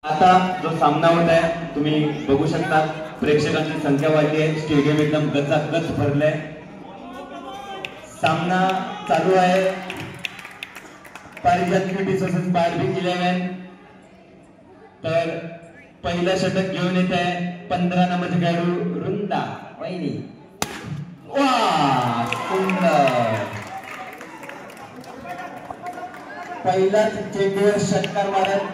आता जो सामना होत आहे तुम्ही बघू शकता, प्रेक्षकांची संख्या वाढली आहे, स्टेडियम एकदम गचागच भरलंय. सामना चालू आहे. पारिजात क्रिएटिव्स वर्सेस बार्बिक 11. तर पहिला षटक घेऊन येत आहे 15 नंबरचे खेळाडू रुंदा वहिनी. वा सुंदर, पहिलाच चेंडूवर षटकार मारत.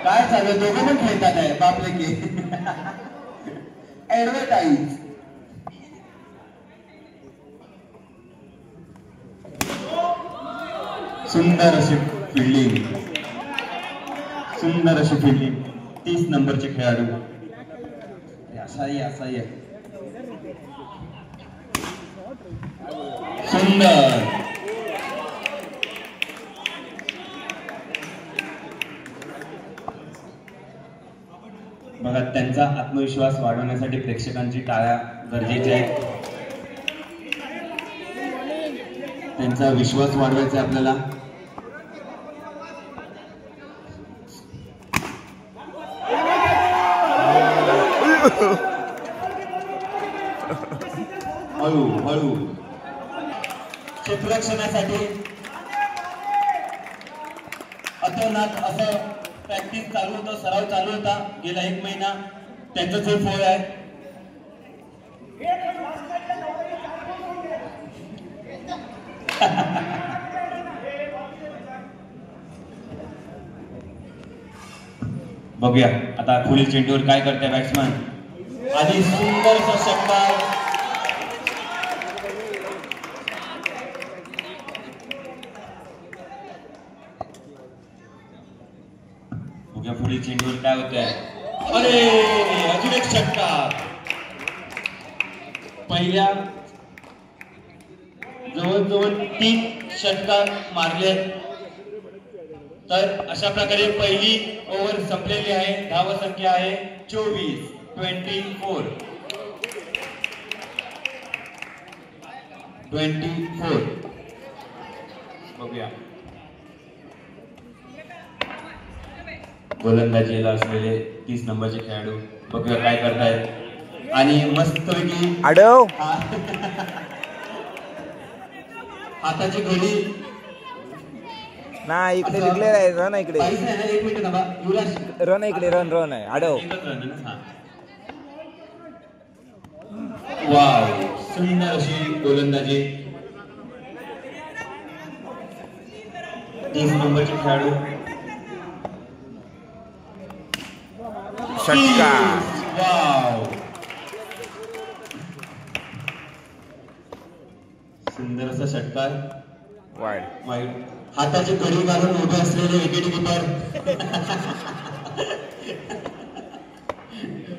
काय चालू, दोघं पण खेळतात आहे बापले की ऍडव्हर्टाईज. सुंदर अशी फिल्डिंग, सुंदर अशी फिल्डिंग. 30 नंबरचे खेळाडू. असाही असाही सुंदर. बघा, त्यांचा आत्मविश्वास वाढवण्यासाठी प्रेक्षकांची टाळ्या गरजेच्या आहेत. त्यांचा विश्वास वाढवायचा आपल्याला. हळू हळू क्षेत्ररक्षणासाठी अतोनात असं प्रॅक्टिस चालू होतं, सराव चालू होता गेला 1 महिना. त्यांचं जे फळ आहे. बघूया आता पुढील चेंडूवर काय करते बॅट्समन. आणि सुंदर षटकार. बघूया पुढील चेंडूवर काय होत आहे. अरे अजून एक षटकार. पहिल्या जवळजवळ 3 षटकार मारले. तर अशा प्रकारे पहिली ओव्हर संपलेली आहे. धावसंख्या आहे 24. बघूया गोलंदाजीला असलेले 30 नंबरचे खेळाडू. बघूया काय करतायत. आणि मस्तपैकी आडव हाताची घडी. नाही इकडे डिक्लेअर आहे. रन इकडे. 1 मिनिट थांबा. युवराज रन इकडे. रन आहे. आडव. वाव, सुंदर अशी गोलंदाजी. 30 नंबरचे खेळाडू. षटकार. वाव, सुंदर असा षटकार. वाईड. हाताची कडी काढून उभे असलेले विकेट कीपर.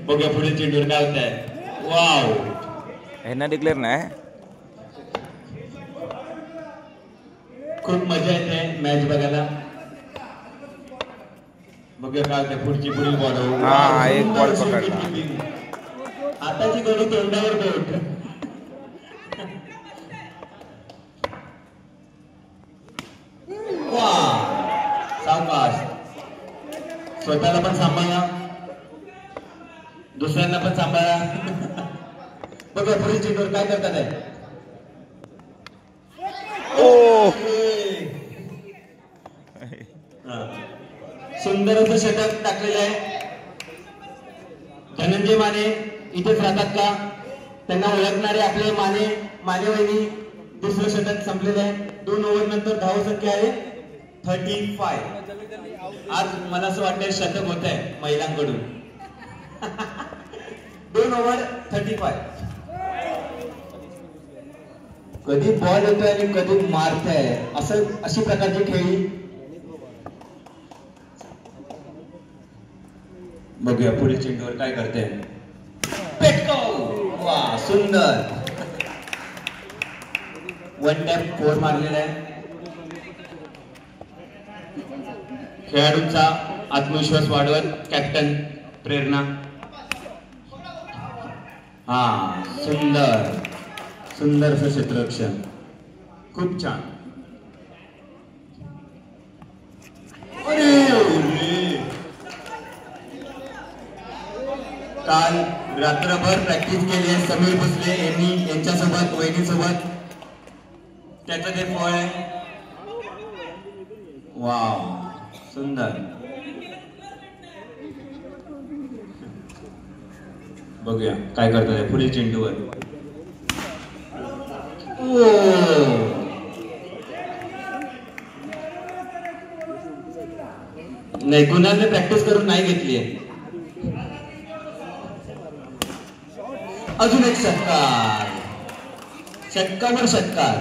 बघा पुढे चेंडूवर काय होत आहे. वाव, ह्यांना डिक्लेअर नाही. खूप मजा येते मॅच बघायला. बघूया काय होतं. पुढील बॉल. हा, एक बॉल पकडला. हाताची गडी तोंडावर बोट. वा, सावकाश. स्वतःला पण सांभाळा, दुसऱ्यांना पण सांभाळा. बघा पुढील चेंडूवर काय करतात आहे. सुंदर असं षटक टाकलेलं आहे. धनंजय माने इथेच राहतात का, त्यांना ओळखणारे आपले माने वहिनी. दुसरं षटक संपलेलं आहे. 2 ओव्हर नंतर धावसंख्या आहे 35. आज मला असं वाटतं शतक होत आहे महिलांकडून. 2 ओव्हर 35. कधी बॉल येतोय आणि कधी मारताय, अशी प्रकारची खेळी. बघूया पुढील चेंडूवर काय करते. पेटको. वा, सुंदर. 1 टॅप 4 मारलेला आहे. खेळाडूंचा आत्मविश्वास वाढवत कॅप्टन प्रेरणा. हा, सुंदर सुंदर असं क्षेत्ररक्षण. खूप छान. अरे काल रात्रभर प्रॅक्टिस केली आहे समीर भोसले यांनी यांच्यासोबत वहिनीसोबत, त्याचं ते फळ आहे. वाव, सुंदर. बघूया काय करतोय पुढील चेंडूवर. नाही, कुणालने प्रॅक्टिस करून नाही घेतली आहे. अजून एक षटकार, षटकावर षटकार.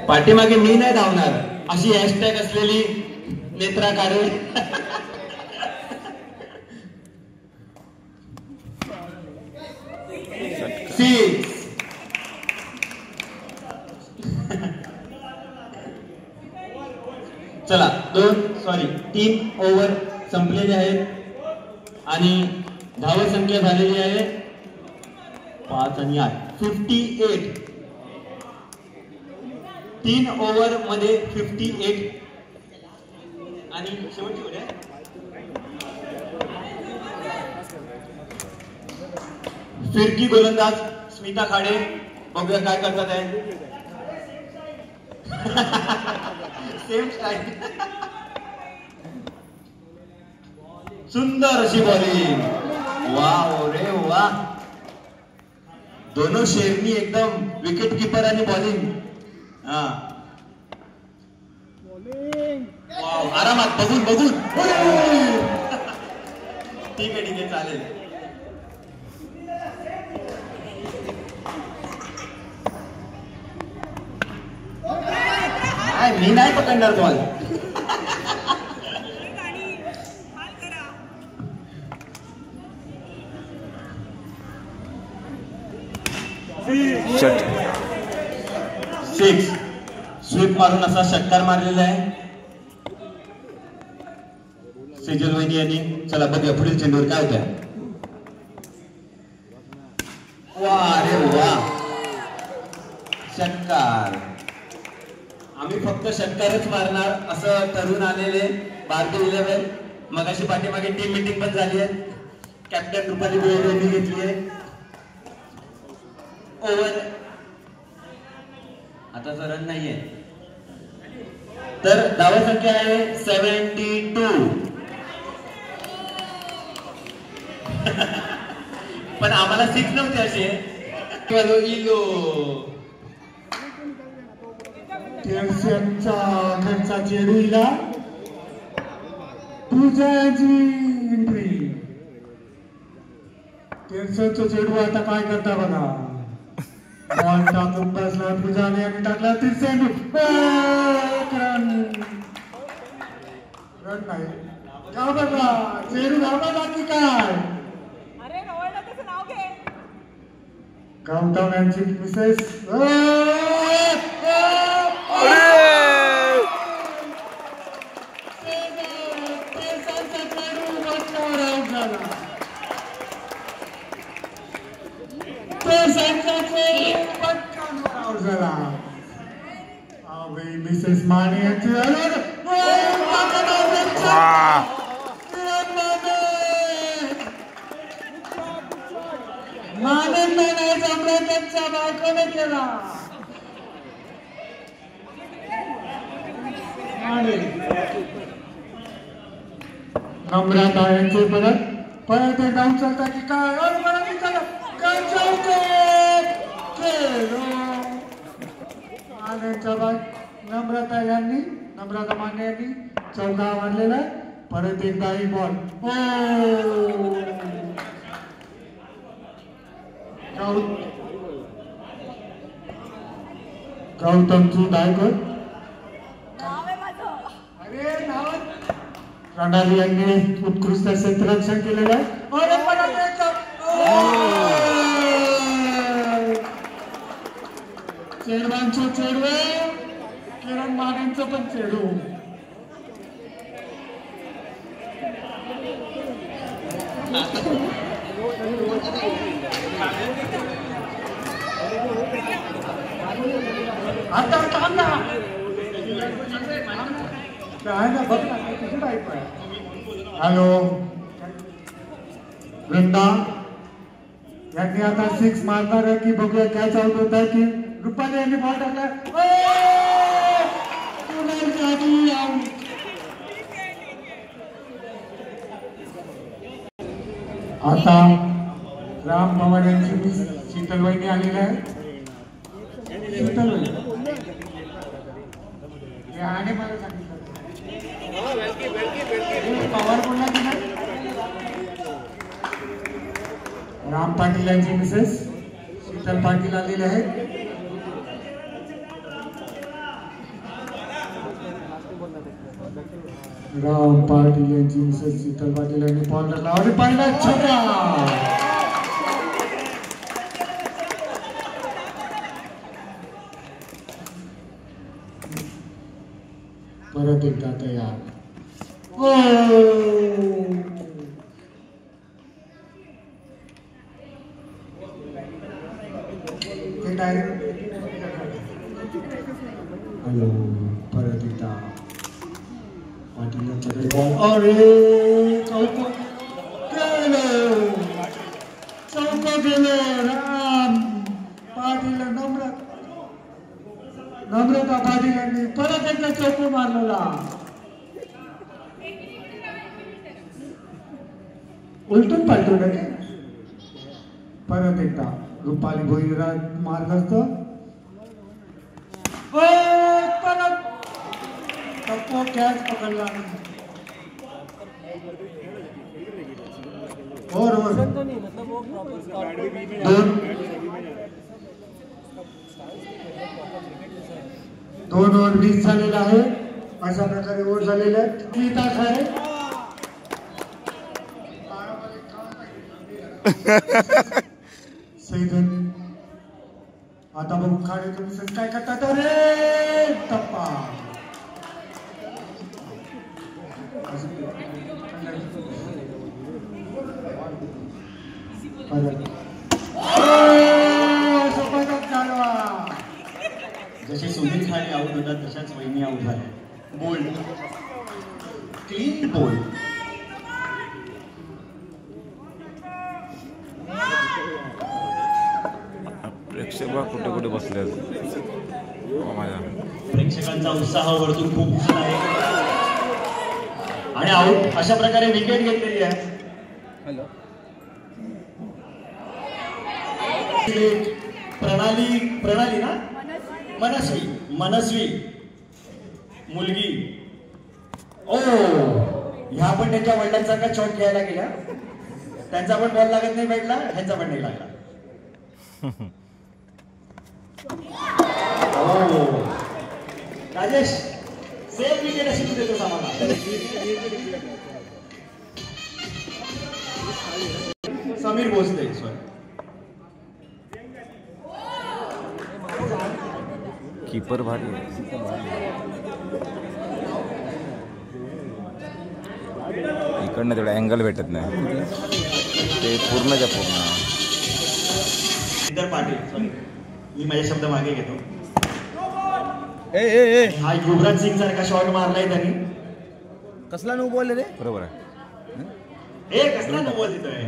पाठीमागे मी नाही धावणार अशी हॅशटॅग असलेली नेत्रा काढे. चला 3 ओव्हर संपलेले आहेत आणि धाव संख्या झालेली आहे 5 आणि 8, 58. 3 ओव्हर मध्ये 58 आणि शेवटची ओव्हर आहे. फिरकी गोलंदाज स्मिता खाडे, बघूया काय करतात आहे. Same style. सुंदर अशी बॉलिंग. वाह रे वाह, दोनों शेरनी एकदम विकेट कीपर आणि बॉलिंग. हा, वाव, आरामात बघून बघून. ठीक आहे चालेल. मी नाही पकडणार बॉल. सिक्स. स्वीप मारून असा षटकार मारलेला आहे सेजल वहिनी यांनी. चला बघूया पुढील चेंडूवर काय होतं. वा रे वा, षटकार. आम्ही फक्त षटकारच मारणार असं ठरवून आलेले भारतीय 11. मगाशी पाठीमागे टीम मीटिंग पण झाली आहे. कॅप्टन रुपाली गोयल यांनी घेतली आहे. ओव्हर आता रन नाहीये, तर धाव संख्या आहे 72. पण आम्हाला 6 नव्हते असे. घरचा चेडूला तुझ्याची एंट्री. टेन्शनचा चेडू आता काय करता बघा. बॉल टाकून बसला तुझ्याने आणि टाकला 30 रन. रन नाही का बघा, चेडू धावला की काय. काउंटाउन यांची मिसेस. मिसेस माने यांची माने नाही जमला, त्यांच्या बायकोने केला. नम्रता यांचे परत ते डाऊन चालता की काय. नम्रता माने यांनी चौका मारलेला. परत एकदा ही बॉल. गौतमची डायकर. अरे प्रणाली यांनी उत्कृष्ट क्षेत्ररक्षण केलेलं आहे. चेडवांचं चेडवे, किरण मानेंचं पण चेडू. आता थांबला काय ना बघ ना तुझी बाईक आहे. हॅलो वृंदा यांनी आता 6 मारणार आहे की बघूया काय चालू होत आहे की रुपाली यांनी बॉल टाकला. आता राम पवार यांची मिस शीतल वहिनी आलेली आहे. शीतल वहिनी आणि मला सांगितलं पवार बोलला की नाही. राम पाटील यांची मिसेस शीतल पाटील आलेले आहेत. राम पाटील यांची मिसेस शीतल पाटील यांनी बॉल टाकला आणि पहिला छक्का. परत एकदा तयार. ते डायरेक्ट हॅलो परत एकदा पाटील बॉल. अरे चौको गेलं राम पाटील नम्रता पाटील यांनी परत एकदा चौको मारलेला. उलटून पालटून परत एकदा रुपाली भोईरा मारलं असतं. परत चौको कॅच पकडला. दोन ओव्हर 20 झालेला आहे. अशा प्रकारे ओव्हर झालेले आहेत. 3 तास आहे. सैदन आता बघू खाडे तुम्ही काय करतात. अरे टप्पा जसे सुनील खाडे आऊट होतात तशाच वहिनी आऊट झाल्या. Bold clean bold. प्रेक्षक कुठे कुठे बसले माझ्या प्रेक्षकांचा उत्साह वरतून खूप छान आहे आणि आऊट अशा प्रकारे विकेट घेतलेली आहे. प्रणाली ना मनस्वी मुलगी. ओ ह्या पण त्यांच्या वडिलांसारखा शॉट घ्यायला गेल्या. त्यांचा पण बॉल लागत नाही भेटला ह्यांचा पण नाही लागला. राजेश सेफ विकेट अशी तू देतोस आम्हाला. समीर भोसले सॉरी. कीपर भारी इकडनं तेवढा अँगल भेटत नाही. ते पूर्णच्या पूर्ण. इतर पाटील मी माझे शब्द मागे घेतो. हा युवराज सिंग सारखा शॉट मारलाय त्यांनी. कसला नो बॉल रे. बरोबर आहे. हे कसला नो बॉल देतोय.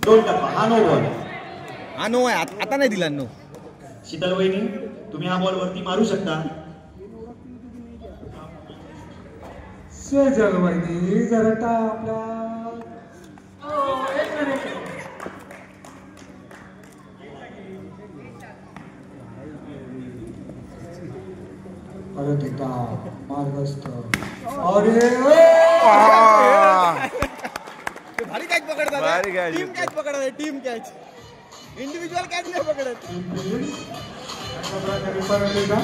दोन टप्पा हा नो बॉल. हा नो आहे. आता नाही दिला नो. शीतल वहिनी तुम्ही हा बॉल वरती मारू शकता. सेजल वहिनी जरा आपल्या परत एकदा मार्गस्थ. अरे भारी कॅच पकडतात. भारी कॅच. टीम कॅच पकडतात. टीम कॅच इंडिव्हिज्युअल कॅच नाही पकडत. परत एकदा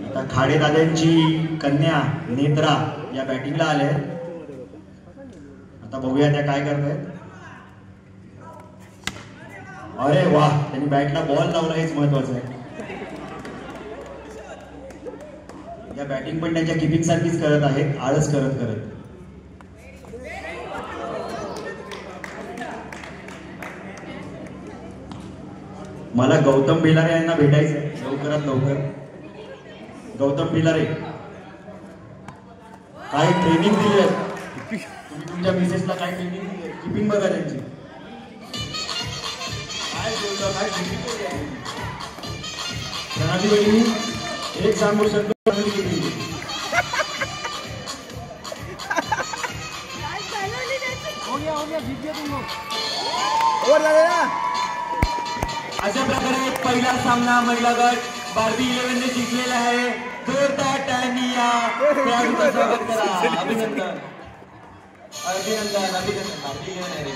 आता खाडे दादांची कन्या नेत्रा या बॅटिंगला आल्या. आता बघूया त्या काय करतायत. अरे वा त्यांनी बॅटला बॉल लावला हेच महत्वाचं आहे. या बॅटिंग पण त्यांच्या किपिंग सारखीच करत आहेत. आळस करत मला गौतम बिलारे यांना भेटायचंय लवकरात लवकर. गौतम बिलारे काय ट्रेनिंग दिली आहे तुम्ही तुमच्या मिसेसला? काय ट्रेनिंग दिली आहे? किपिंग बघा त्यांची काय बोलतो, काय ट्रेनिंग केली आहे. प्रणाली वहिनी एक सांगू शकतो अशा प्रकारे पहिला सामना महिला गट बार्बी 11 ने जिंकलेला आहे. जोरदार टाळ्यांनी या खेळाडूंचं स्वागत करा. अभिनंदन अभिनंदन अभिनंदन. बार्बी 11 आहे रे.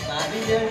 बार्बी 11